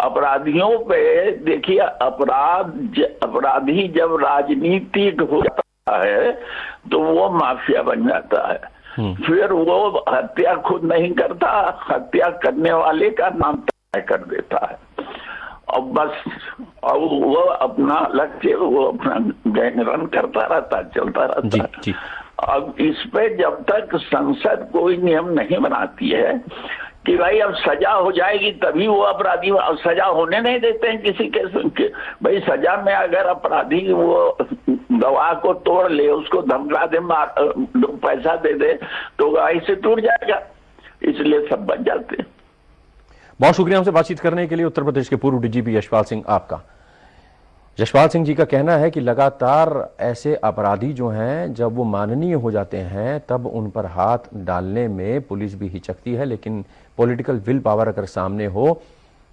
अपराधियों पे देखिए, अपराधी जब राजनीतिक हो जाता है तो वो माफिया बन जाता है। फिर वो हत्या खुद नहीं करता, हत्या करने वाले का नाम तय कर देता है और बस, और वो अपना लक्ष्य, वो अपना गैंग रन करता रहता है, चलता रहता है। अब इस पे जब तक संसद कोई नियम नहीं बनाती है कि भाई अब सजा हो जाएगी तभी वो अपराधी, सजा होने नहीं देते हैं किसी के। भाई सजा में अगर अपराधी वो गवाह को तोड़ ले, उसको धमका दे, पैसा दे दे, तो गवाही से टूट जाएगा, इसलिए सब बच जाते हैं। बहुत शुक्रिया हमसे बातचीत करने के लिए। उत्तर प्रदेश के पूर्व डीजीपी यशपाल सिंह आपका। यशपाल सिंह जी का कहना है कि लगातार ऐसे अपराधी जो हैं जब वो माननीय हो जाते हैं तब उन पर हाथ डालने में पुलिस भी हिचकती है, लेकिन पॉलिटिकल विल पावर अगर सामने हो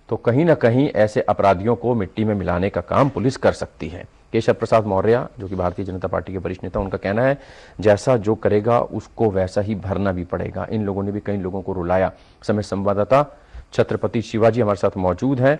तो कहीं ना कहीं ऐसे अपराधियों को मिट्टी में मिलाने का काम पुलिस कर सकती है। केशव प्रसाद मौर्य जो कि भारतीय जनता पार्टी के वरिष्ठ नेता, उनका कहना है जैसा जो करेगा उसको वैसा ही भरना भी पड़ेगा। इन लोगों ने भी कई लोगों को रुलाया। समय संवाददाता छत्रपति शिवाजी हमारे साथ मौजूद हैं।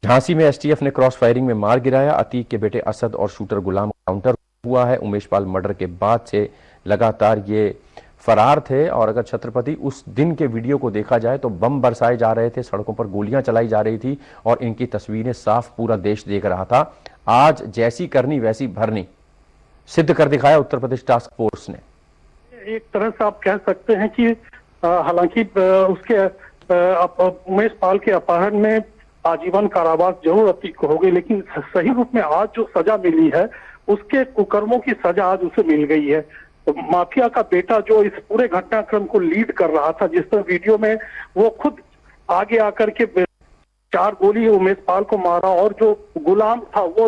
झांसी में एसटीएफ ने क्रॉस फायरिंग में मार गिराया। अतीक के बेटे असद और शूटर गुलाम काउंटर हुआ है। उमेश पाल मर्डर के बाद से लगातार ये फरार थे और अगर छत्रपति उस दिन के वीडियो को देखा जाए तो बम बरसाए जा रहे थे, सड़कों पर गोलियां चलाई जा रही थी और इनकी तस्वीरें साफ पूरा देश देख रहा था। आज जैसी करनी वैसी भरनी सिद्ध कर दिखाया उत्तर प्रदेश टास्क फोर्स ने। एक तरह से आप कह सकते हैं कि हालांकि उसके उमेश पाल के अपहरण में आजीवन कारावास जरूर अतीक को हो गई, लेकिन सही रूप में आज जो सजा मिली है उसके कुकर्मों की सजा आज उसे मिल गई है। तो माफिया का बेटा जो इस पूरे घटनाक्रम को लीड कर रहा था, जिस तरह वीडियो में वो खुद आगे आकर के 4 गोली उमेश पाल को मारा और जो गुलाम था वो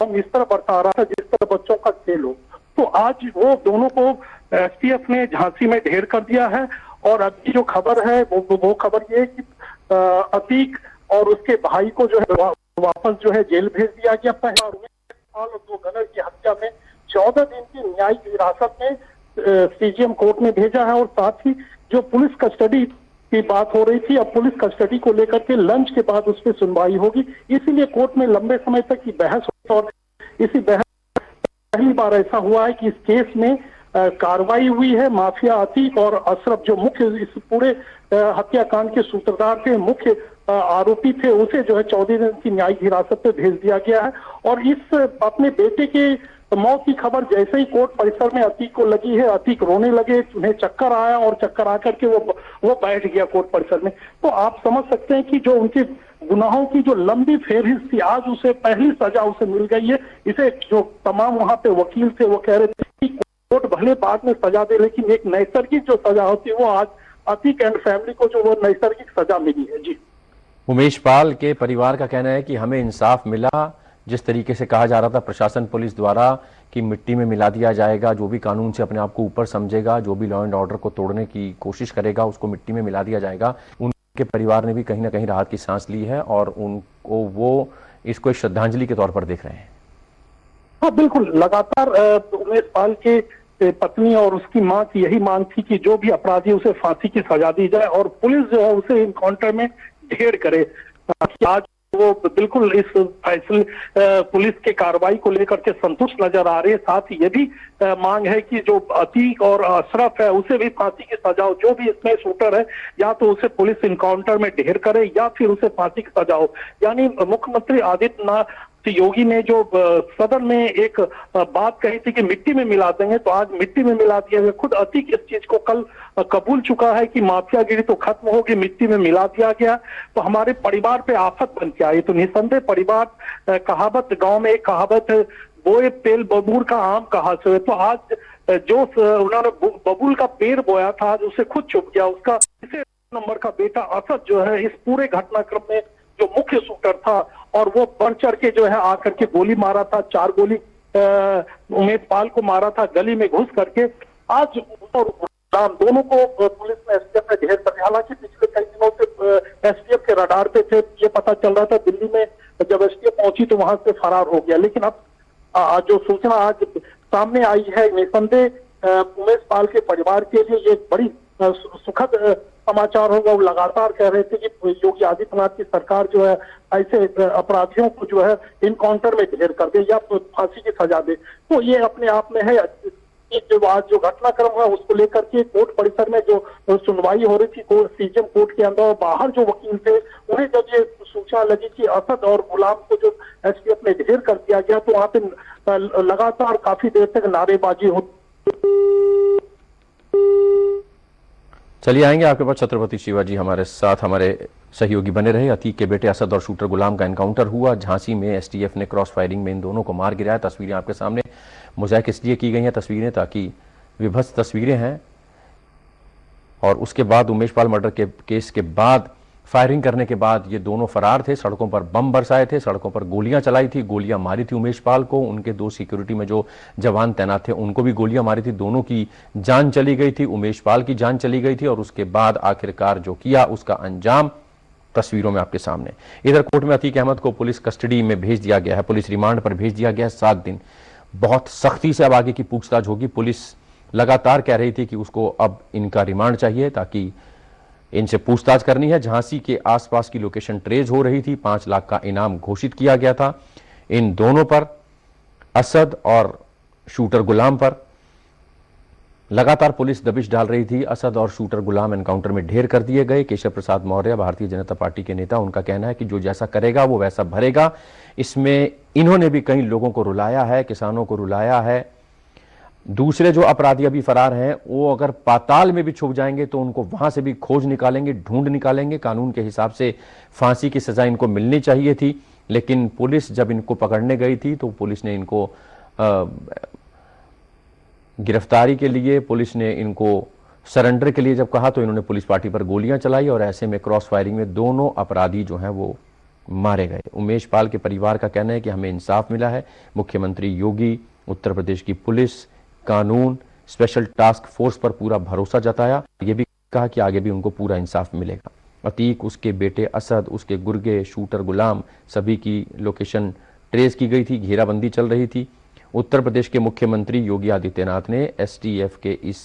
इस तरह बरसा रहा था जिस तरह बच्चों का खेल हो। तो आज वो दोनों को एसटीएफ ने झांसी में ढेर कर दिया है और अभी जो खबर है वो खबर ये है कि अतीक और उसके भाई को जो है वापस जो है जेल भेज दिया गया। पहला और 2 गनर की हत्या में 14 दिन की न्यायिक हिरासत में सीजीएम कोर्ट में भेजा है और साथ ही जो पुलिस कस्टडी की बात हो रही थी, अब पुलिस कस्टडी को लेकर के लंच के बाद उस पर सुनवाई होगी। इसीलिए कोर्ट में लंबे समय तक की बहस और इसी बहस पहली बार ऐसा हुआ है कि इस केस में कार्रवाई हुई है। माफिया अतीक और अशरफ जो मुख्य इस पूरे हत्याकांड के सूत्रधार थे, मुख्य आरोपी थे, उसे जो है 14 दिन की न्यायिक हिरासत में भेज दिया गया है। और इस अपने बेटे के मौत की खबर जैसे ही कोर्ट परिसर में अतीक को लगी है, अतीक रोने लगे, उन्हें चक्कर आया और चक्कर आकर के वो बैठ गया कोर्ट परिसर में। तो आप समझ सकते हैं कि जो उनके गुनाहों की जो लंबी फेहरिस्त थी, आज उसे पहली सजा उसे मिल गई है। इसे जो तमाम वहां पे वकील थे वो कह रहे थे कि कोर्ट भले बाद में सजा दे, लेकिन एक नैसर्गिक जो सजा होती है वो आज अतीक एंड फैमिली को जो वो नैसर्गिक सजा मिली है। जी, उमेश पाल के परिवार का कहना है कि हमें इंसाफ मिला। जिस तरीके से कहा जा रहा था प्रशासन पुलिस द्वारा कि मिट्टी में मिला दिया जाएगा, जो भी कानून से अपने आप को ऊपर समझेगा, जो भी लॉ एंड ऑर्डर को तोड़ने की कोशिश करेगा उसको मिट्टी में मिला दिया जाएगा, उनके परिवार ने भी कहीं ना कहीं राहत की सांस ली है और उनको वो इसको एक श्रद्धांजलि के तौर पर देख रहे हैं। हाँ बिल्कुल, लगातार उमेश पाल के पत्नी और उसकी मां की यही मांग थी कि जो भी अपराधी उसे फांसी की सजा दी जाए और पुलिस जो है उसे इनकाउंटर में ढेर करे। आज वो बिल्कुल इस फैसले पुलिस के कार्रवाई को लेकर के संतुष्ट नजर आ रही है। साथ ही ये भी मांग है कि जो अतीक और अशरफ है उसे भी फांसी की सजा हो, जो भी इसमें शूटर है या तो उसे पुलिस इनकाउंटर में ढेर करे या फिर उसे फांसी की सजा हो। यानी मुख्यमंत्री आदित्यनाथ योगी ने जो सदन में एक बात कही थी कि मिट्टी में मिला देंगे, तो आज मिट्टी में मिला दिया गया। खुद अतीक इस चीज को कल कबूल चुका है कि माफियागिरी तो खत्म होगी, मिट्टी में मिला दिया गया तो हमारे परिवार पे आफत बन के आई। तो निसंदेह परिवार, कहावत, गांव में एक कहावत है, बोए पेल बबूल का आम कहा से, तो आज जो उन्होंने बबूल का पेड़ बोया था आज उसे खुद चुप गया। उसका तीसरे नंबर का बेटा असद जो है इस पूरे घटनाक्रम में जो मुख्य शूटर था और वो बढ़ चढ़ के जो है आकर के गोली मारा था, 4 गोली उमेश पाल को मारा था गली में घुस करके। आज और दोनों को पुलिस ने एसटीएफ ने ढेर कर दिया। हालांकि पिछले कई दिनों से एसटीएफ के रडार पे थे, ये पता चल रहा था दिल्ली में जब एसटीएफ पहुंची तो वहां से फरार हो गया, लेकिन अब जो सूचना आज सामने आई है, निसंदेह उमेश पाल के परिवार के लिए ये बड़ी सुखद समाचार होगा, वो लगातार कह रहे थे कि योगी आदित्यनाथ की सरकार जो है ऐसे अपराधियों को जो है इनकाउंटर में ढेर कर दे या फांसी की सजा दे। तो ये अपने आप में है जो आज जो घटनाक्रम हुआ उसको लेकर के कोर्ट परिसर में जो सुनवाई हो रही थी सीजेएम कोर्ट के अंदर, और बाहर जो वकील थे उन्हें जब ये सूचना लगी कि असद और गुलाम को जो एसटीएफ ने ढेर कर दिया गया, तो वहां पे लगातार काफी देर तक नारेबाजी हो। चलिए आएंगे आपके पास छत्रपति शिवाजी, हमारे साथ हमारे सहयोगी बने रहे। अतीक के बेटे असद और शूटर गुलाम का एनकाउंटर हुआ झांसी में, एसटीएफ ने क्रॉस फायरिंग में इन दोनों को मार गिराया। तस्वीरें आपके सामने मोज़ाइक इसलिए की गई हैं तस्वीरें ताकि विभत्स तस्वीरें हैं। और उसके बाद उमेश पाल मर्डर के केस के बाद फायरिंग करने के बाद ये दोनों फरार थे, सड़कों पर बम बरसाए थे, सड़कों पर गोलियां चलाई थी, गोलियां मारी थी उमेश पाल को, उनके दो सिक्योरिटी में जो जवान तैनात थे उनको भी गोलियां मारी थी। दोनों की जान चली गई थी, उमेश पाल की जान चली गई थी। और उसके बाद आखिरकार जो किया उसका अंजाम तस्वीरों में आपके सामने। इधर कोर्ट में अतीक अहमद को पुलिस कस्टडी में भेज दिया गया है, पुलिस रिमांड पर भेज दिया गया है 7 दिन। बहुत सख्ती से अब आगे की पूछताछ होगी। पुलिस लगातार कह रही थी कि उसको अब इनका रिमांड चाहिए ताकि इनसे पूछताछ करनी है। झांसी के आसपास की लोकेशन ट्रेस हो रही थी, 5 लाख का इनाम घोषित किया गया था इन दोनों पर, असद और शूटर गुलाम पर। लगातार पुलिस दबिश डाल रही थी। असद और शूटर गुलाम एनकाउंटर में ढेर कर दिए गए। केशव प्रसाद मौर्य भारतीय जनता पार्टी के नेता, उनका कहना है कि जो जैसा करेगा वो वैसा भरेगा। इसमें इन्होंने भी कई लोगों को रुलाया है, किसानों को रुलाया है। दूसरे जो अपराधी अभी फरार हैं वो अगर पाताल में भी छुप जाएंगे तो उनको वहां से भी खोज निकालेंगे, ढूंढ निकालेंगे। कानून के हिसाब से फांसी की सजा इनको मिलनी चाहिए थी, लेकिन पुलिस जब इनको पकड़ने गई थी तो पुलिस ने इनको गिरफ्तारी के लिए, पुलिस ने इनको सरेंडर के लिए जब कहा तो इन्होंने पुलिस पार्टी पर गोलियां चलाई और ऐसे में क्रॉस फायरिंग में दोनों अपराधी जो हैं वो मारे गए। उमेश पाल के परिवार का कहना है कि हमें इंसाफ मिला है। मुख्यमंत्री योगी, उत्तर प्रदेश की पुलिस, कानून, स्पेशल टास्क फोर्स पर पूरा भरोसा जताया। ये भी कहा कि आगे भी उनको पूरा इंसाफ मिलेगा। अतीक, उसके बेटे असद, उसके गुर्गे, शूटर गुलाम, सभी की लोकेशन ट्रेस की गई थी, घेराबंदी चल रही थी। उत्तर प्रदेश के मुख्यमंत्री योगी आदित्यनाथ ने एसटीएफ के इस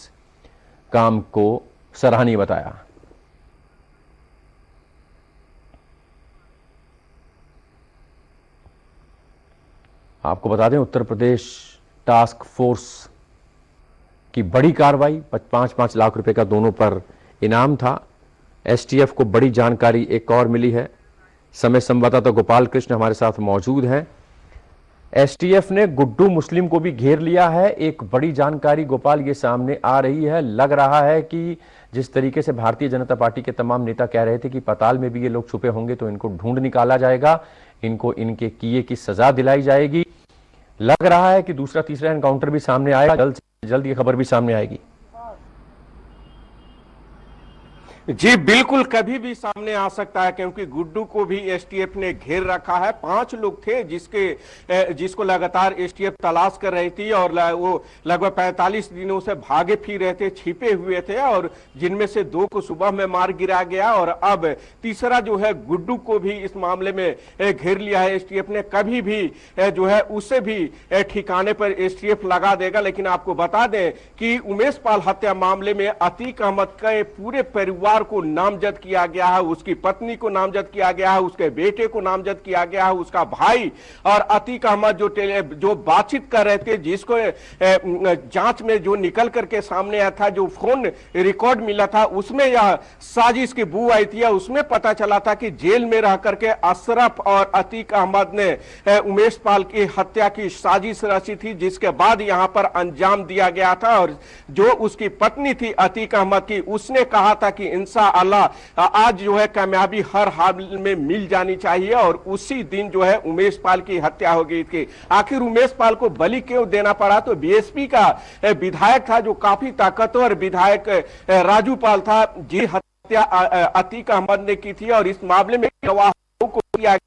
काम को सराहनीय बताया। आपको बता दें उत्तर प्रदेश टास्क फोर्स की बड़ी कार्रवाई, 5-5 लाख रुपए का दोनों पर इनाम था। एसटीएफ को बड़ी जानकारी एक और मिली है। समय संवाददाता गोपाल कृष्ण हमारे साथ मौजूद हैं। एसटीएफ ने गुड्डू मुस्लिम को भी घेर लिया है। एक बड़ी जानकारी गोपाल ये सामने आ रही है। लग रहा है कि जिस तरीके से भारतीय जनता पार्टी के तमाम नेता कह रहे थे कि पाताल में भी ये लोग छुपे होंगे तो इनको ढूंढ निकाला जाएगा, इनको इनके किए की सजा दिलाई जाएगी। लग रहा है कि दूसरा तीसरा एनकाउंटर भी सामने आएगा, जल्द से जल्द ये खबर भी सामने आएगी। जी बिल्कुल, कभी भी सामने आ सकता है क्योंकि गुड्डू को भी एसटीएफ ने घेर रखा है। 5 लोग थे जिसको लगातार एसटीएफ तलाश कर रही थी और वो लगभग 45 दिनों से भागे फिर रहे थे, छिपे हुए थे, और जिनमें से 2 को सुबह में मार गिरा गया और अब तीसरा जो है गुड्डू को भी इस मामले में घेर लिया है एसटीएफ ने। कभी भी जो है उसे भी ठिकाने पर एसटीएफ लगा देगा। लेकिन आपको बता दें कि उमेश पाल हत्या मामले में अतीक अहमद के पूरे परिवार को नामजद किया गया है, उसकी पत्नी को नामजद किया गया है, उसके बेटे को नामजद किया गया है, उसका भाई और अतीक अहमद जो बातचीत कर रहे थे, जिसको जांच में जो निकल करके सामने आया था, जो फोन रिकॉर्ड मिला था उसमें यह साजिश की बू आई थी। उसमें पता चला था कि जेल में रह करके अशरफ और अतीक अहमद ने उमेश पाल की हत्या की साजिश रची थी, जिसके बाद यहां पर अंजाम दिया गया था। और जो उसकी पत्नी थी अतीक अहमद की, उसने कहा था कि इंशाअल्लाह आज जो है कामयाबी हर हाल में मिल जानी चाहिए, और उसी दिन जो है उमेश पाल की हत्या हो गई थी। आखिर उमेश पाल को बलि क्यों देना पड़ा? तो बीएसपी का विधायक था, जो काफी ताकतवर विधायक राजू पाल था, जी हत्या अतीक अहमद ने की थी और इस मामले में गवाहों को किया गया।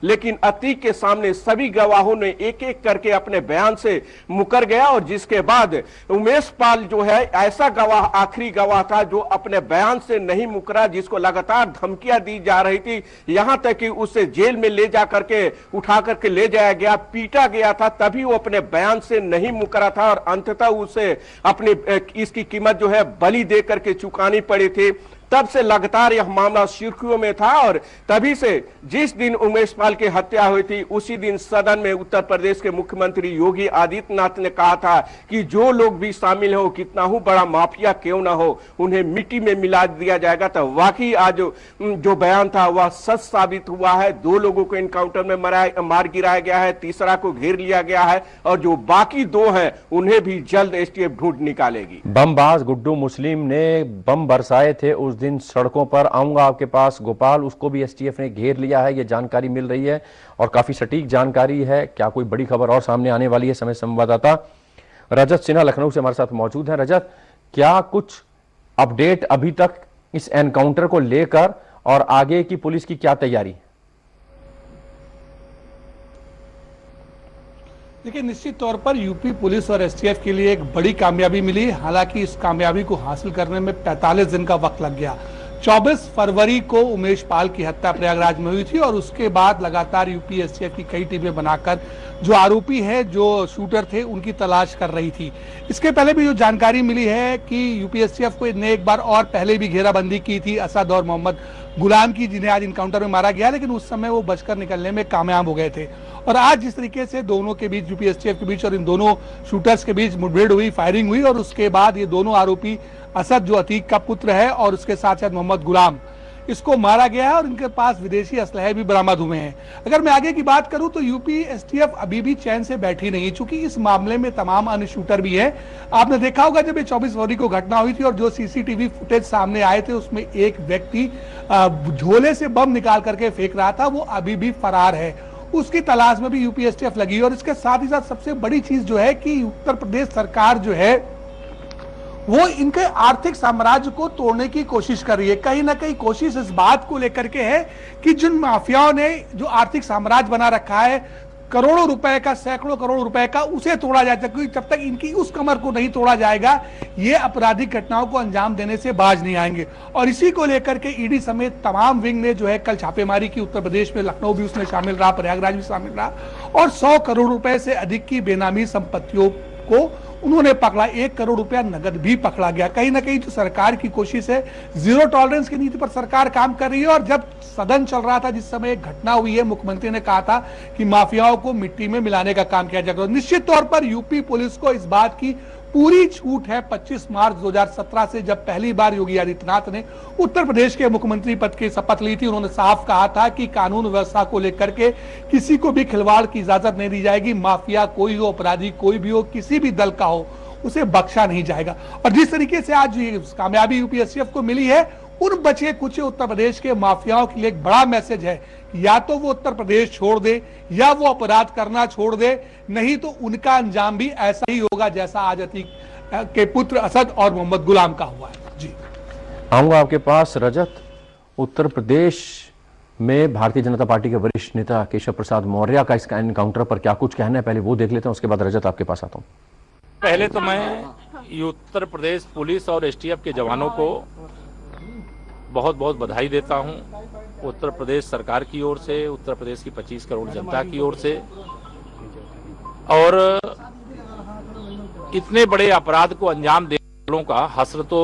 लेकिन अतीक के सामने सभी गवाहों ने एक एक करके अपने बयान से मुकर गया, और जिसके बाद उमेश पाल जो है ऐसा गवाह, आखिरी गवाह था जो अपने बयान से नहीं मुकरा, जिसको लगातार धमकियां दी जा रही थी, यहां तक कि उसे जेल में ले जा करके उठा करके ले जाया गया, पीटा गया था, तभी वो अपने बयान से नहीं मुकरा था और अंततः उसे अपनी इसकी कीमत जो है बलि दे करके चुकानी पड़ी थी। तब से लगातार यह मामला सुर्खियों में था और तभी से जिस दिन उमेश पाल की हत्या हुई थी उसी दिन सदन में उत्तर प्रदेश के मुख्यमंत्री योगी आदित्यनाथ ने कहा था कि जो लोग भी शामिल हो, कितना ही बड़ा माफिया क्यों ना हो, उन्हें मिट्टी में मिला दिया जाएगा। तो वाकई आज जो बयान था वह सच साबित हुआ है। 2 लोगों को एनकाउंटर में मार गिराया गया है, तीसरा को घेर लिया गया है और जो बाकी 2 हैं उन्हें भी जल्द एसटीएफ ढूंढ निकालेगी। बमबाज गुड्डू मुस्लिम ने बम बरसाए थे उस दिन सड़कों पर। आऊंगा आपके पास गोपाल, उसको भी एसटीएफ ने घेर लिया है, ये जानकारी मिल रही है और काफी सटीक जानकारी है। क्या कोई बड़ी खबर और सामने आने वाली है? समय संवाददाता रजत सिन्हा लखनऊ से हमारे साथ मौजूद हैं। रजत, क्या कुछ अपडेट अभी तक इस एनकाउंटर को लेकर और आगे की पुलिस की क्या तैयारी? देखिए, निश्चित तौर पर यूपी पुलिस और एसटीएफ के लिए एक बड़ी कामयाबी मिली। हालांकि इस कामयाबी को हासिल करने में 45 दिन का वक्त लग गया। 24 फरवरी को उमेश पाल की हत्या प्रयागराज में हुई थी और उसके बाद लगातार यूपी एसटीएफ की कई टीमें बनाकर जो आरोपी है, जो शूटर थे, उनकी तलाश कर रही थी। इसके पहले भी जो जानकारी मिली है कि यूपी एसटीएफ को ने एक बार और पहले भी घेराबंदी की थी असद और मोहम्मद गुलाम की, जिन्हें आज इनकाउंटर में मारा गया, लेकिन उस समय वो बचकर निकलने में कामयाब हो गए थे। और आज जिस तरीके से दोनों के बीच, यूपी एसटीएफ के बीच और इन दोनों शूटर्स के बीच मुठभेड़ हुई, फायरिंग हुई और उसके बाद ये दोनों आरोपी, असद जो अतीक का पुत्र है और उसके साथ साथ मोहम्मद गुलाम, इसको मारा गया है और इनके पास विदेशी असलहे भी बरामद हुए हैं। अगर मैं आगे की बात करूं तो यूपी एसटीएफ अभी भी चैन से बैठी नहीं, चूंकि इस मामले में तमाम अन्य शूटर भी हैं। आपने देखा होगा जब ये 24 फरवरी को घटना हुई थी और जो सीसीटीवी फुटेज सामने आए थे उसमें एक व्यक्ति झोले से बम निकाल करके फेंक रहा था, वो अभी भी फरार है। उसकी तलाश में भी यूपी एसटीएफ लगी है। और इसके साथ ही साथ सबसे बड़ी चीज जो है कि उत्तर प्रदेश सरकार जो है वो इनके आर्थिक साम्राज्य को तोड़ने की कोशिश कर रही है। कहीं ना कहीं कोशिश इस बात को लेकर के है कि जिन माफियाओं ने जो आर्थिक साम्राज्य बना रखा है, करोड़ों रुपए का, सैकड़ों करोड़ रुपए का, उसे तोड़ा जाए, क्योंकि जब तक इनकी उस कमर को नहीं तोड़ा जाएगा ये आपराधिक घटनाओं को अंजाम देने से बाज नहीं आएंगे। और इसी को लेकर के ईडी समेत तमाम विंग ने जो है कल छापेमारी की। उत्तर प्रदेश में लखनऊ भी उसमें शामिल रहा, प्रयागराज भी शामिल रहा और 100 करोड़ रुपए से अधिक की बेनामी संपत्तियों को उन्होंने पकड़ा। 1 करोड़ रुपया नगद भी पकड़ा गया। कहीं ना कहीं जो सरकार की कोशिश है, जीरो टॉलरेंस की नीति पर सरकार काम कर रही है। और जब सदन चल रहा था, जिस समय एक घटना हुई है, मुख्यमंत्री ने कहा था कि माफियाओं को मिट्टी में मिलाने का काम किया जाएगा। निश्चित तौर पर यूपी पुलिस को इस बात की पूरी छूट है। 25 मार्च 2017 से जब पहली बार योगी आदित्यनाथ ने उत्तर प्रदेश के मुख्यमंत्री पद की शपथ ली थी, उन्होंने साफ कहा था कि कानून व्यवस्था को लेकर के किसी को भी खिलवाड़ की इजाजत नहीं दी जाएगी। माफिया कोई हो, अपराधी कोई भी हो, किसी भी दल का हो, उसे बख्शा नहीं जाएगा। और जिस तरीके से आज कामयाबी यूपी एसटीएफ को मिली है, उन बचे कुछ उत्तर प्रदेश के माफियाओं के लिए एक बड़ा मैसेज है, या तो वो उत्तर प्रदेश छोड़ दे या वो अपराध करना छोड़ दे, नहीं तो उनका अंजाम भी ऐसा ही होगा जैसा आज अतीक के पुत्र असद और मोहम्मद गुलाम का हुआ है। जी आऊंगा आपके पास रजत। उत्तर प्रदेश में भारतीय जनता पार्टी के वरिष्ठ नेता केशव प्रसाद मौर्य का इस एनकाउंटर पर क्या कुछ कहना है, पहले वो देख लेते हैं, उसके बाद रजत आपके पास आता हूं। पहले तो मैं उत्तर प्रदेश पुलिस और एसटीएफ के जवानों को बहुत बहुत बधाई देता हूं। उत्तर प्रदेश सरकार की ओर से, उत्तर प्रदेश की 25 करोड़ जनता की ओर से। और इतने बड़े अपराध को अंजाम देने वालों का हश्र तो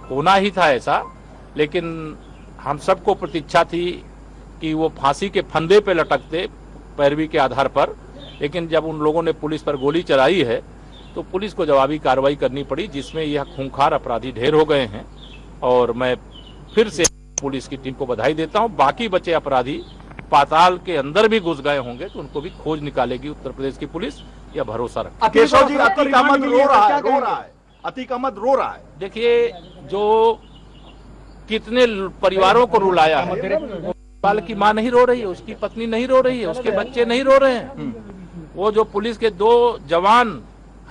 होना ही था ऐसा, लेकिन हम सबको प्रतीक्षा थी कि वो फांसी के फंदे पे लटकते पैरवी के आधार पर। लेकिन जब उन लोगों ने पुलिस पर गोली चलाई है तो पुलिस को जवाबी कार्रवाई करनी पड़ी, जिसमें यह खूंखार अपराधी ढेर हो गए हैं। और मैं फिर से पुलिस की टीम को बधाई देता हूं। बाकी बचे अपराधी पाताल के अंदर भी घुस गए होंगे तो उनको भी खोज निकालेगी उत्तर प्रदेश की पुलिस, यह भरोसा रखता है। केशव जी, अतीक अहमद रो रहा है, अतीक अहमद रो रहा है। देखिए, जो कितने परिवारों को रुलाया है, बाल की मां नहीं रो रही है, उसकी पत्नी नहीं रो रही है, उसके बच्चे नहीं रो रहे हैं, वो जो पुलिस के 2 जवान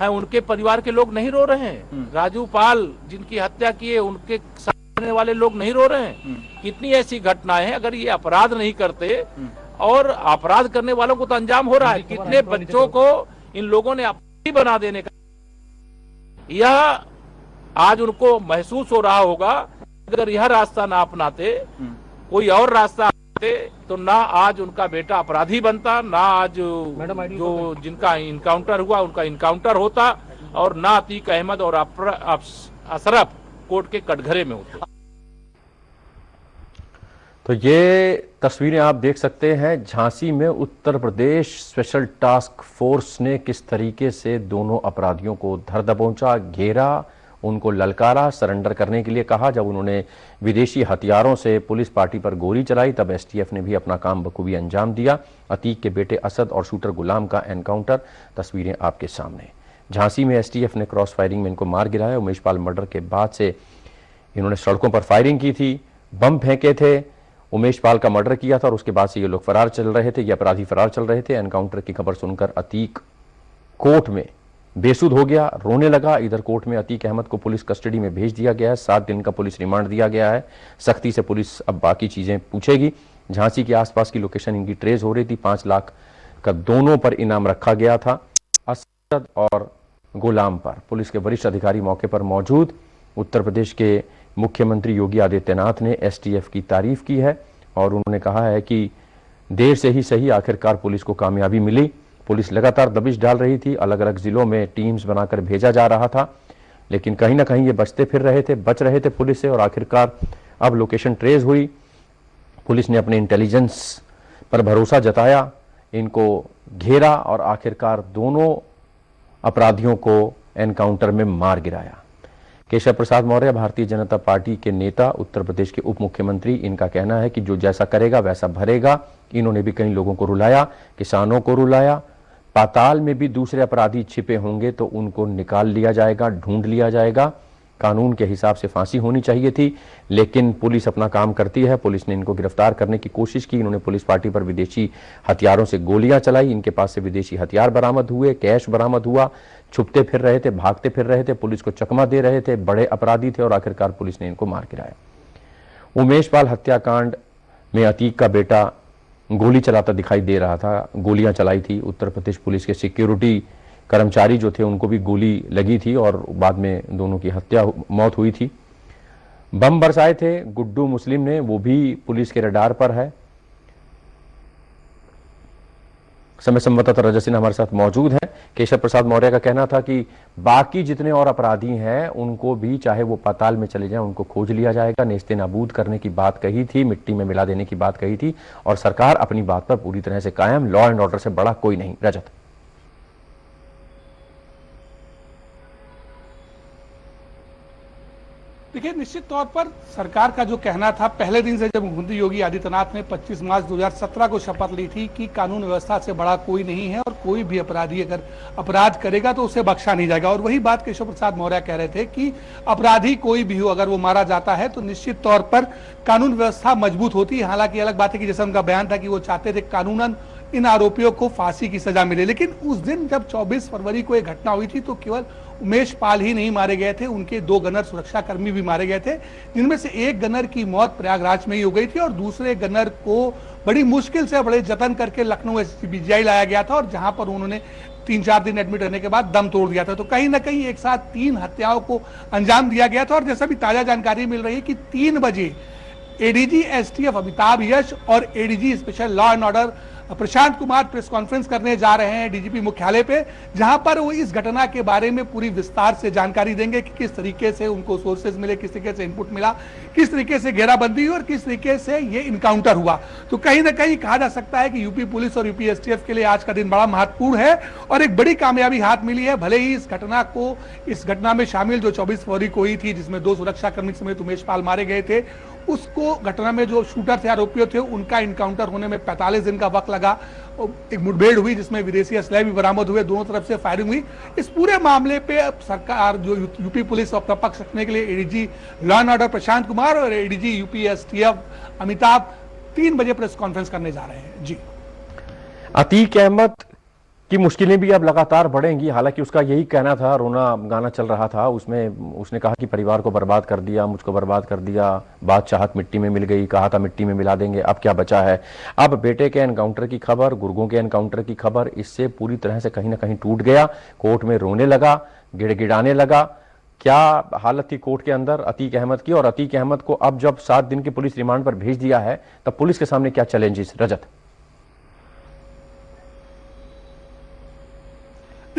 हैं उनके परिवार के लोग नहीं रो रहे हैं, राजू पाल जिनकी हत्या की है उनके साथ रहने वाले लोग नहीं रो रहे हैं। कितनी ऐसी घटनाएं हैं। अगर ये अपराध नहीं करते, और अपराध करने वालों को तो अंजाम हो रहा है, कितने बच्चों को इन लोगों ने अपराधी बना देने का, यह आज उनको महसूस हो रहा होगा। अगर यह रास्ता ना अपनाते, कोई और रास्ता अपनाते, तो ना आज उनका बेटा अपराधी बनता, ना आज जो जिनका इनकाउंटर हुआ उनका इनकाउंटर होता, और ना अतीक अहमद और अशरफ कोर्ट के कटघरे में होते। तो ये तस्वीरें आप देख सकते हैं झांसी में Uttar Pradesh special task force ने किस तरीके से दोनों अपराधियों को धर दबोचा, घेरा, उनको ललकारा, सरेंडर करने के लिए कहा। जब उन्होंने विदेशी हथियारों से पुलिस पार्टी पर गोली चलाई तब एसटीएफ ने भी अपना काम बखूबी अंजाम दिया। अतीक के बेटे असद और शूटर गुलाम का एनकाउंटर, तस्वीरें आपके सामने। झांसी में एसटीएफ ने क्रॉस फायरिंग में इनको मार गिराया। उमेश पाल मर्डर के बाद से इन्होंने सड़कों पर फायरिंग की थी, बम फेंके थे। उमेश पाल का मर्डर किया था और उसके बाद से ये लोग फरार चल रहे थे, ये अपराधी फरार चल रहे थे। एनकाउंटर की खबर सुनकर अतीक कोर्ट में बेसुध हो गया, रोने लगा। इधर कोर्ट में अतीक अहमद को पुलिस कस्टडी में भेज दिया गया है, 7 दिन का पुलिस रिमांड दिया गया है। सख्ती से पुलिस अब बाकी चीजें पूछेगी। झांसी के आसपास की लोकेशन इनकी ट्रेस हो रही थी। 5 लाख का दोनों पर इनाम रखा गया था, असद और गुलाम पर। पुलिस के वरिष्ठ अधिकारी मौके पर मौजूद। उत्तर प्रदेश के मुख्यमंत्री योगी आदित्यनाथ ने एसटीएफ की तारीफ की है और उन्होंने कहा है कि देर से ही सही आखिरकार पुलिस को कामयाबी मिली। पुलिस लगातार दबिश डाल रही थी, अलग अलग जिलों में टीम्स बनाकर भेजा जा रहा था, लेकिन कहीं ना कहीं ये बच रहे थे पुलिस से। और आखिरकार अब लोकेशन ट्रेस हुई। पुलिस ने अपने इंटेलिजेंस पर भरोसा जताया, इनको घेरा और आखिरकार दोनों अपराधियों को एनकाउंटर में मार गिराया। केशव प्रसाद मौर्य भारतीय जनता पार्टी के नेता, उत्तर प्रदेश के उप मुख्यमंत्री, इनका कहना है कि जो जैसा करेगा वैसा भरेगा। इन्होंने भी कई लोगों को रुलाया, किसानों को रुलाया। पाताल में भी दूसरे अपराधी छिपे होंगे तो उनको निकाल लिया जाएगा, ढूंढ लिया जाएगा। कानून के हिसाब से फांसी होनी चाहिए थी, लेकिन पुलिस अपना काम करती है। पुलिस ने इनको गिरफ्तार करने की कोशिश की। इन्होंने पुलिस पार्टी पर विदेशी हथियारों से गोलियां चलाई। इनके पास से विदेशी हथियार बरामद हुए, कैश बरामद हुआ। छुपते फिर रहे थे, भागते फिर रहे थे, पुलिस को चकमा दे रहे थे, बड़े अपराधी थे और आखिरकार पुलिस ने इनको मार गिराया। उमेश पाल हत्याकांड में अतीक का बेटा गोली चलाता दिखाई दे रहा था, गोलियां चलाई थी। उत्तर प्रदेश पुलिस के सिक्योरिटी कर्मचारी जो थे उनको भी गोली लगी थी और बाद में दोनों की मौत हुई थी। बम बरसाए थे गुड्डू मुस्लिम ने, वो भी पुलिस के रडार पर है। समय संवाददाता रजत सिन्हा हमारे साथ मौजूद हैं। केशव प्रसाद मौर्य का कहना था कि बाकी जितने और अपराधी हैं उनको भी, चाहे वो पाताल में चले जाएं, उनको खोज लिया जाएगा। नेस्ते नाबूद करने की बात कही थी, मिट्टी में मिला देने की बात कही थी और सरकार अपनी बात पर पूरी तरह से कायम। लॉ एंड ऑर्डर से बड़ा कोई नहीं। रजत, देखिए, निश्चित तौर पर सरकार का जो कहना था पहले दिन से, जब मुख्यमंत्री योगी आदित्यनाथ ने 25 मार्च 2017 को शपथ ली थी कि कानून व्यवस्था से बड़ा कोई नहीं है और कोई भी अपराधी अगर अपराध करेगा तो उसे बख्शा नहीं जाएगा। और वही बात केशव प्रसाद मौर्य कह रहे थे कि अपराधी कोई भी हो, अगर वो मारा जाता है तो निश्चित तौर पर कानून व्यवस्था मजबूत होती है। हालांकि अलग बात है कि जैसा उनका बयान था कि वो चाहते थे कानूनन इन आरोपियों को फांसी की सजा मिले, लेकिन उस दिन जब 24 फरवरी को एक घटना हुई थी तो केवल उमेश पाल ही नहीं मारे गए थे, उनके 2 गनर सुरक्षा कर्मी भी मारे गए थे, जिनमें से एक गनर की मौत प्रयागराज में ही हो गई थी और दूसरे गनर को बड़ी मुश्किल से, बड़े जतन करके लखनऊ एसपीजीआई लाया गया था और जहां पर उन्होंने 3-4 दिन एडमिट रहने के बाद दम तोड़ दिया था। तो कहीं ना कहीं एक साथ 3 हत्याओं को अंजाम दिया गया था। और जैसा भी ताजा जानकारी मिल रही है कि 3 बजे एडीजी एसटीएफ अमिताभ यश और ADG special law and order Prashant Kumar press conference करने जा रहे हैं डीजीपी मुख्यालय पे, जहां पर वो इस घटना के बारे में पूरी विस्तार से जानकारी देंगे कि किस तरीके से उनको सोर्सेज मिले, किस तरीके से इनपुट मिला, किस तरीके से घेराबंदी हुई और किस तरीके से ये इनकाउंटर हुआ। तो कहीं ना कहीं कहा जा सकता है कि यूपी पुलिस और यूपी एसटीएफ के लिए आज का दिन बड़ा महत्वपूर्ण है और एक बड़ी कामयाबी हाथ मिली है। भले ही इस घटना में शामिल जो 24 फरवरी को हुई थी, जिसमें 2 सुरक्षाकर्मी समेत उमेश पाल मारे गए थे, उसको घटना में जो शूटर थे, आरोपियों थे, उनका इनकाउंटर होने में 45 दिन का वक्त लगा। एक मुठभेड़ हुई जिसमें विदेशी असलहे भी बरामद हुए, दोनों तरफ से फायरिंग हुई। इस पूरे मामले पे सरकार, जो यूपी पुलिस अपना पक्ष रखने के लिए ADG law and order Prashant Kumar और एडीजी यूपी एसटीएफ अमिताभ 3 बजे प्रेस कॉन्फ्रेंस करने जा रहे हैं। जी, अतीक अहमद की मुश्किलें भी अब लगातार बढ़ेंगी। हालांकि उसका यही कहना था, रोना गाना चल रहा था, उसमें उसने कहा कि परिवार को बर्बाद कर दिया, मुझको बर्बाद कर दिया, बात चाहत मिट्टी में मिल गई, कहा था मिट्टी में मिला देंगे, अब क्या बचा है। अब बेटे के एनकाउंटर की खबर, गुर्गों के एनकाउंटर की खबर, इससे पूरी तरह से कहीं ना कहीं टूट गया। कोर्ट में रोने लगा, गिड़गिड़ाने लगा। क्या हालत थी कोर्ट के अंदर अतीक अहमद की, और अतीक अहमद को अब जब 7 दिन की पुलिस रिमांड पर भेज दिया है तब पुलिस के सामने क्या चैलेंजेस? रजत,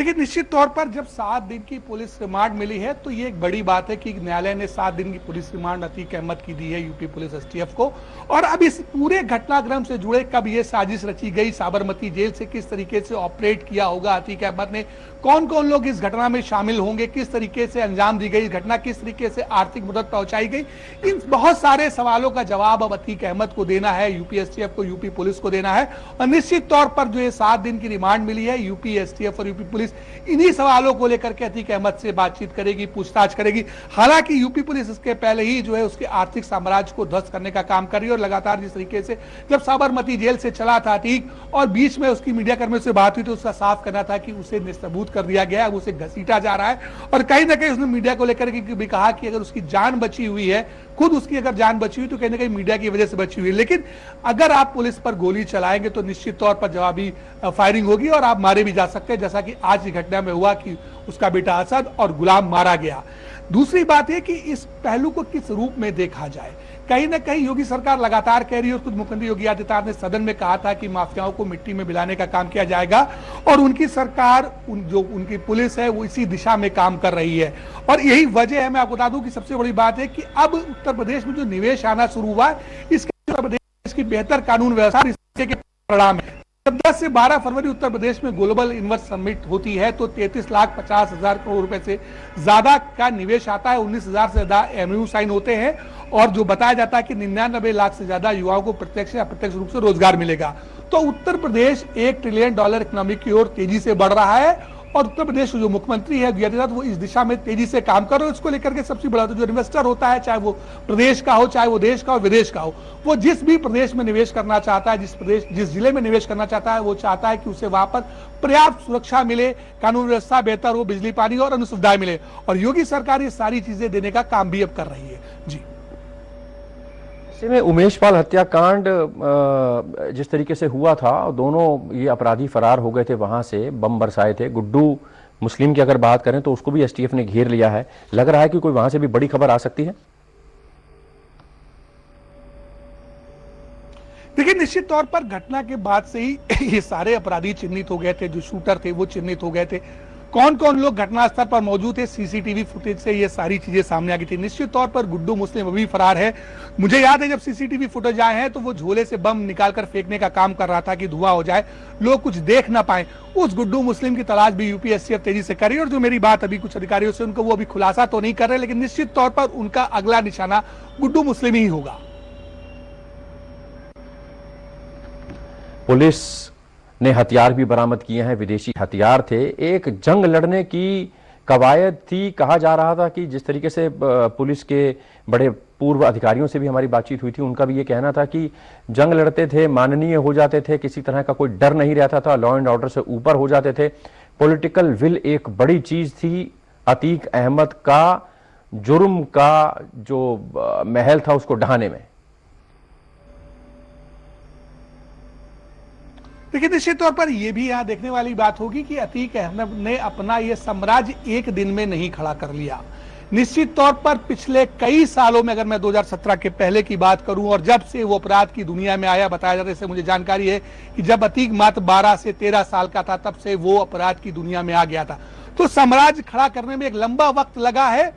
देखिए, निश्चित तौर पर जब 7 दिन की पुलिस रिमांड मिली है तो ये एक बड़ी बात है कि न्यायालय ने 7 दिन की पुलिस रिमांड अतीक अहमद की दी है यूपी पुलिस एसटीएफ को। और अब इस पूरे घटनाक्रम से जुड़े कब ये साजिश रची गई, साबरमती जेल से किस तरीके से ऑपरेट किया होगा अतीक अहमद ने, कौन कौन लोग इस घटना में शामिल होंगे, किस तरीके से अंजाम दी गई घटना, किस तरीके से आर्थिक मदद पहुंचाई गई, इन बहुत सारे सवालों का जवाब अब अतीक अहमद को देना है, यूपी एसटीएफ को, यूपी पुलिस को देना है। और निश्चित तौर पर जो ये 7 दिन की रिमांड मिली है, यूपी एसटीएफ और यूपी पुलिस इन्हीं सवालों को लेकर के अतीक अहमद से बातचीत करेगी, पूछताछ करेगी। हालांकि यूपी पुलिस इसके पहले ही जो है उसके आर्थिक साम्राज्य को ध्वस्त करने का काम कर रही है और लगातार जिस तरीके से जब साबरमती जेल से चला था अतीक और बीच में उसकी मीडिया कर्मियों से बात हुई तो उसका साफ करना था कि उसे निस्तबूत कर दिया गया है, उसे घसीटा जा रहा है। और कहीं ना कहीं उसने मीडिया को लेकर के भी कहा कि अगर उसकी जान बची हुई है, खुद उसकी अगर जान बची हुई तो कहीं ना कहीं मीडिया की वजह से बची हुई है, लेकिन अगर आप पुलिस पर गोली चलाएंगे तो निश्चित तौर पर जवाबी फायरिंग होगी और आप मारे भी जा सकते हैं, जैसा कि आज की घटना में हुआ कि उसका बेटा असद और गुलाम मारा गया। दूसरी बात है कि इस पहलू को किस रूप में देखा जाए। कहीं ना कहीं योगी सरकार लगातार कह रही है, खुद मुख्यमंत्री योगी आदित्यनाथ ने सदन में कहा था कि माफियाओं को मिट्टी में मिलाने का काम किया जाएगा और उनकी सरकार जो उनकी पुलिस है वो इसी दिशा में काम कर रही है। और यही वजह है, मैं आपको बता दूं कि सबसे बड़ी बात है कि अब उत्तर प्रदेश में जो निवेश आना शुरू हुआ है इसके उत्तर प्रदेश की बेहतर कानून व्यवस्था इसके परिणाम है। जब 10 से 12 फरवरी उत्तर प्रदेश में ग्लोबल इन्वेस्ट समिट होती है तो 33,50,000 करोड़ रुपए से ज्यादा का निवेश आता है, 19,000 से ज्यादा एमओयू साइन होते हैं और जो बताया जाता है कि 99 लाख से ज्यादा युवाओं को प्रत्यक्ष या अप्रत्यक्ष रूप से रोजगार मिलेगा। तो उत्तर प्रदेश $1 ट्रिलियन इकोनॉमी की ओर तेजी से बढ़ रहा है और उत्तर प्रदेश जो मुख्यमंत्री है योगी आदित्यनाथ वो इस दिशा में तेजी से काम कर रहे हैं। इसको लेकर के सबसे बड़ा तो जो इन्वेस्टर होता है, चाहे वो प्रदेश का हो, चाहे वो देश का हो, विदेश का हो, वो जिस भी प्रदेश में निवेश करना चाहता है, जिस जिले में निवेश करना चाहता है, वो चाहता है कि उसे वहां पर पर्याप्त सुरक्षा मिले, कानून व्यवस्था बेहतर हो, बिजली पानी और अन्य सुविधाएं मिले। और योगी सरकार ये सारी चीजें देने का काम भी अब कर रही है। जी, में उमेश पाल हत्याकांड जिस तरीके से हुआ था, दोनों ये अपराधी फरार हो गए थे, वहां से बम बरसाए थे। गुड्डू मुस्लिम की अगर बात करें तो उसको भी एसटीएफ ने घेर लिया है। लग रहा है कि कोई वहां से भी बड़ी खबर आ सकती है। देखिए, निश्चित तौर पर घटना के बाद से ही ये सारे अपराधी चिन्हित हो गए थे, जो शूटर थे वो चिन्हित हो गए थे। कौन कौन लोग घटनास्थल पर मौजूद थे, सीसीटीवी फुटेज से ये सारी चीजें सामने आ गई थी। निश्चित तौर पर गुड्डू मुस्लिम अभी फरार है। मुझे याद है जब सीसीटीवी फुटेज आए हैं तो वो झोले से बम निकालकर फेंकने का काम कर रहा था कि धुआं हो जाए, लोग कुछ देख ना पाए। उस गुड्डू मुस्लिम की तलाश भी यूपी एसटीएफ तेजी से कर रही है। और जो मेरी बात अभी कुछ अधिकारियों से उनको वो अभी खुलासा तो नहीं कर रहे, लेकिन निश्चित तौर पर उनका अगला निशाना गुड्डू मुस्लिम ही होगा। पुलिस ने हथियार भी बरामद किए हैं, विदेशी हथियार थे। एक जंग लड़ने की कवायद थी। कहा जा रहा था कि जिस तरीके से पुलिस के बड़े पूर्व अधिकारियों से भी हमारी बातचीत हुई थी, उनका भी ये कहना था कि जंग लड़ते थे, माननीय हो जाते थे, किसी तरह का कोई डर नहीं रहता था, लॉ एंड ऑर्डर से ऊपर हो जाते थे। पॉलिटिकल विल एक बड़ी चीज थी। अतीक अहमद का जुर्म का जो महल था उसको ढहाने में। देखिए, निश्चित तौर पर यह भी यहां देखने वाली बात होगी कि अतीक अहमद ने अपना यह साम्राज्य एक दिन में नहीं खड़ा कर लिया। निश्चित तौर पर पिछले कई सालों में, अगर मैं 2017 के पहले की बात करूं और जब से वो अपराध की दुनिया में आया, बताया जाता है, इससे मुझे जानकारी है कि जब अतीक मात्र 12 से 13 साल का था तब से वो अपराध की दुनिया में आ गया था। तो साम्राज्य खड़ा करने में एक लंबा वक्त लगा है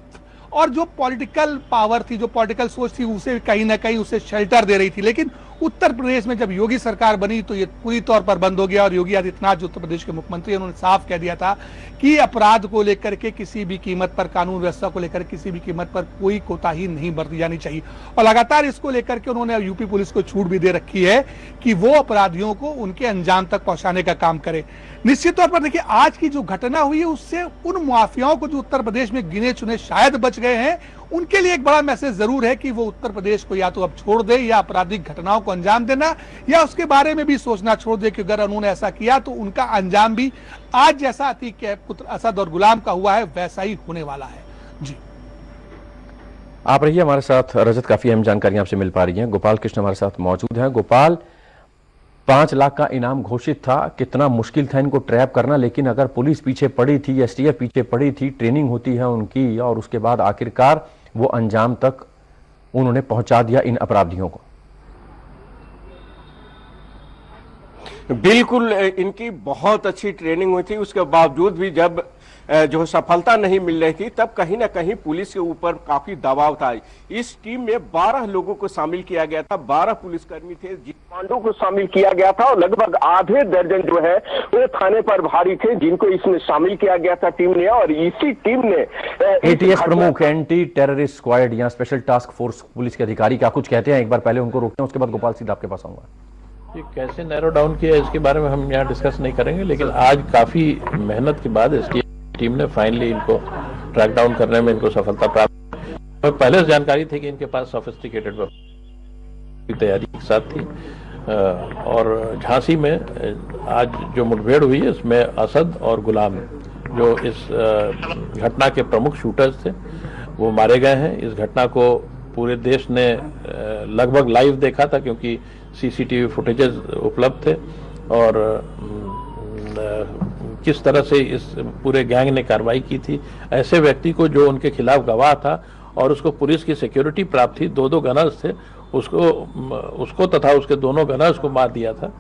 और जो पॉलिटिकल पावर थी, जो पॉलिटिकल सोच थी, उसे कहीं ना कहीं उसे शेल्टर दे रही थी। लेकिन उत्तर प्रदेश में जब योगी सरकार बनी तो ये पूरी तौर पर बंद हो गया और योगी आदित्यनाथ जो उत्तर प्रदेश के मुख्यमंत्री, उन्होंने साफ कह दिया था कि अपराध को लेकर के किसी भी कीमत पर, कानून व्यवस्था को लेकर किसी भी कीमत पर कोई कोताही नहीं बरती जानी चाहिए। और लगातार इसको लेकर के उन्होंने यूपी पुलिस को छूट भी दे रखी है कि वो अपराधियों को उनके अंजाम तक पहुंचाने का काम करे। निश्चित तौर पर देखिए, आज की जो घटना हुई है उससे उन माफियाओं को जो उत्तर प्रदेश में गिने चुने शायद बच गए हैं, उनके लिए एक बड़ा मैसेज जरूर है कि वो उत्तर प्रदेश को या तो अब छोड़ दे या आपराधिक घटनाओं को अंजाम देना, या उसके बारे में भी सोचना छोड़ दे कि अगर उन्होंने ऐसा किया तो उनका अंजाम भी आज जैसा अतीक के पुत्र असद और गुलाम का हुआ है वैसा ही होने वाला है। जी, आप रहिए हमारे साथ। रजत, काफी अहम जानकारी आपसे मिल पा रही है। गोपाल कृष्ण हमारे साथ मौजूद हैं। गोपाल, 5 लाख का इनाम घोषित था, कितना मुश्किल था इनको ट्रैप करना, लेकिन अगर पुलिस पीछे पड़ी थी, एसटीएफ पीछे पड़ी थी, ट्रेनिंग होती है उनकी, और उसके बाद आखिरकार वो अंजाम तक उन्होंने पहुंचा दिया इन अपराधियों को। बिल्कुल इनकी बहुत अच्छी ट्रेनिंग हुई थी, उसके बावजूद भी जब जो सफलता नहीं मिल रही थी तब कहीं ना कहीं पुलिस के ऊपर काफी दबाव था। इस टीम में 12 लोगों को शामिल किया गया था, 12 पुलिसकर्मी थे, कमांडो को शामिल किया गया था और लगभग आधे दर्जन जो है वो थाने पर भारी थे जिनको इसमें शामिल किया गया था टीम ने। और इसी टीम ने एटीएस प्रमुख एंटी टेररिस्ट स्क्वाड या स्पेशल टास्क फोर्स पुलिस के अधिकारी क्या कुछ कहते हैं, एक बार पहले उनको रोकते हैं, उसके बाद गोपाल सीधा आपके पास आऊंगा। ये कैसे नैरो डाउन किया इसके बारे में हम यहाँ डिस्कस नहीं करेंगे, लेकिन आज काफी मेहनत के बाद इसकी टीम ने फाइनली इनको ट्रैक डाउन करने में इनको सफलता प्राप्त। पहले से जानकारी थी कि इनके पास सोफिस्टिकेटेड की तैयारी के साथ थी। और झांसी में आज जो मुठभेड़ हुई है इसमें असद और गुलाम जो इस घटना के प्रमुख शूटर्स थे वो मारे गए हैं। इस घटना को पूरे देश ने लगभग लाइव देखा था क्योंकि सीसीटीवी फुटेजेस उपलब्ध थे और किस तरह से इस पूरे गैंग ने कार्रवाई की थी। ऐसे व्यक्ति को जो उनके खिलाफ गवाह था और उसको पुलिस की सिक्योरिटी प्राप्त थी, 2 गनर्स थे, उसको तथा उसके दोनों गनर्स को मार दिया था।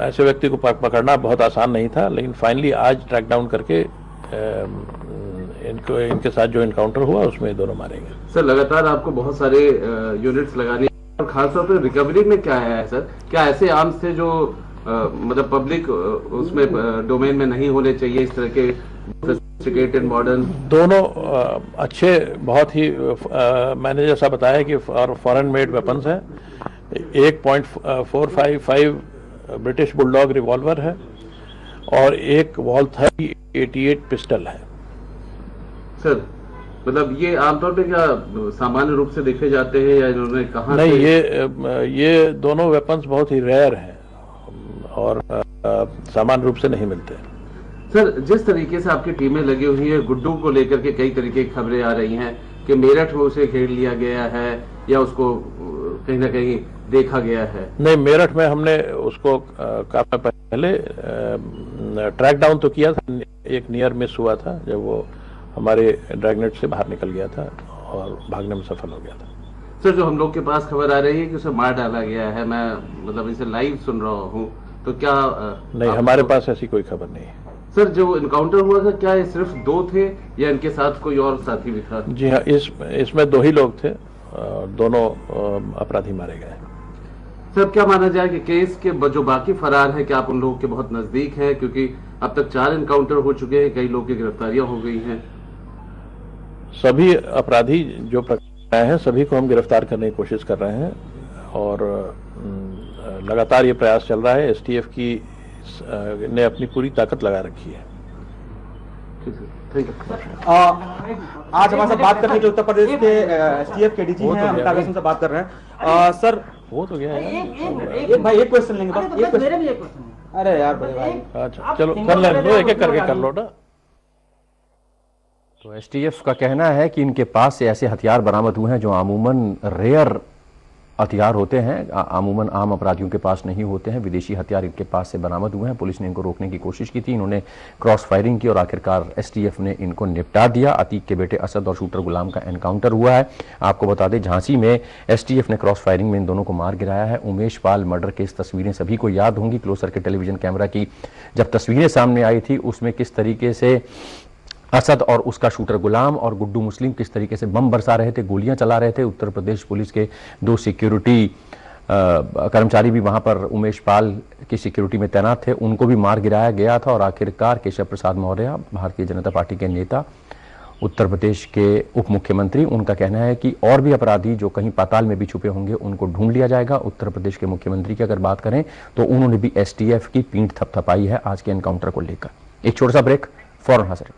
ऐसे व्यक्ति को पकड़ना बहुत आसान नहीं था, लेकिन फाइनली आज ट्रैक डाउन करके इनके साथ जो इनकाउंटर हुआ उसमें दोनों मारे गए। सर लगातार आपको बहुत सारे यूनिट्स लगाने और खासतौर पर रिकवरी में क्या है सर, क्या ऐसे आर्म्स थे जो मतलब पब्लिक उसमें डोमेन में नहीं होने चाहिए, इस तरह के सोफिस्टिकेटेड मॉडर्न? दोनों अच्छे बहुत ही मैंने जैसा बताया कि फॉरेन मेड वेपन्स हैं। 1.455 ब्रिटिश बुलडॉग रिवॉल्वर है और एक वॉल 38 पिस्टल है। सर मतलब ये आमतौर पे क्या सामान्य रूप से देखे जाते हैं या इन्होंने कहा? नहीं, ये दोनों वेपन्स बहुत ही रेयर हैं और सामान्य रूप से नहीं मिलते। सर जिस तरीके से आपकी टीमें लगी हुई है गुड्डू को लेकर के कई तरीके की खबरें आ रही हैं कि मेरठ में उसे घेर लिया गया है या उसको कहीं ना कहीं देखा गया है। नहीं, मेरठ में हमने उसको काफी पहले ट्रैक डाउन तो किया था, एक नियर मिस हुआ था जब वो हमारे ड्रैगनेट से बाहर निकल गया था और भागने में सफल हो गया था। सर जो हम लोग के पास खबर आ रही है कि उसे मार डाला गया है, मैं मतलब इसे लाइव सुन रहा हूँ, तो क्या नहीं, हमारे पास ऐसी कोई खबर नहीं है। सर जो इनकाउंटर हुआ था क्या ये सिर्फ 2 थे या इनके साथ कोई और साथी भी था? जी हाँ, इसमें 2 ही लोग थे, दोनों अपराधी मारे गए। सर क्या माना जाए कि केस के जो बाकी फरार हैं क्या आप उन लोगों के बहुत नजदीक हैं, क्योंकि अब तक 4 इनकाउंटर हो चुके हैं, कई लोगों की गिरफ्तारियां हो गई हैं? सभी अपराधी जो पकड़े हैं सभी को हम गिरफ्तार करने की कोशिश कर रहे हैं और लगातार ये प्रयास चल रहा है। एसटीएफ की ने अपनी पूरी ताकत लगा रखी है। आज हमारे साथ बात करने के उत्तर प्रदेश के एसटीएफ के डीजी हैं अमिताभ बच्चन से बात कर रहे हैं। सर वो तो गया है, एक भाई एक क्वेश्चन लेंगे बस, एक क्वेश्चन। अरे यार बड़े भाई, अच्छा चलो कर लें, एक-एक करके कर लो ना। तो एसटीएफ का कहना है कि इनके पास से ऐसे हथियार बरामद हुए हैं जो अमूमन रेयर हथियार होते हैं, अमूमन आम अपराधियों के पास नहीं होते हैं। विदेशी हथियार इनके पास से बरामद हुए हैं। पुलिस ने इनको रोकने की कोशिश की थी, इन्होंने क्रॉस फायरिंग की और आखिरकार एसटीएफ ने इनको निपटा दिया। अतीक के बेटे असद और शूटर गुलाम का एनकाउंटर हुआ है। आपको बता दें झांसी में एसटीएफ ने क्रॉस फायरिंग में इन दोनों को मार गिराया है। उमेश पाल मर्डर केस तस्वीरें सभी को याद होंगी। क्लोजर के टेलीविजन कैमरा की जब तस्वीरें सामने आई थी उसमें किस तरीके से असद और उसका शूटर गुलाम और गुड्डू मुस्लिम किस तरीके से बम बरसा रहे थे, गोलियां चला रहे थे। उत्तर प्रदेश पुलिस के 2 सिक्योरिटी कर्मचारी भी वहां पर उमेश पाल की सिक्योरिटी में तैनात थे, उनको भी मार गिराया गया था। और आखिरकार केशव प्रसाद मौर्य भारतीय जनता पार्टी के नेता, उत्तर प्रदेश के उप मुख्यमंत्री, उनका कहना है कि और भी अपराधी जो कहीं पाताल में भी छुपे होंगे उनको ढूंढ लिया जाएगा। उत्तर प्रदेश के मुख्यमंत्री की अगर बात करें तो उन्होंने भी एसटीएफ की पीठ थपथपाई है आज के एनकाउंटर को लेकर। एक छोटा सा ब्रेक, फौरन हाजिर।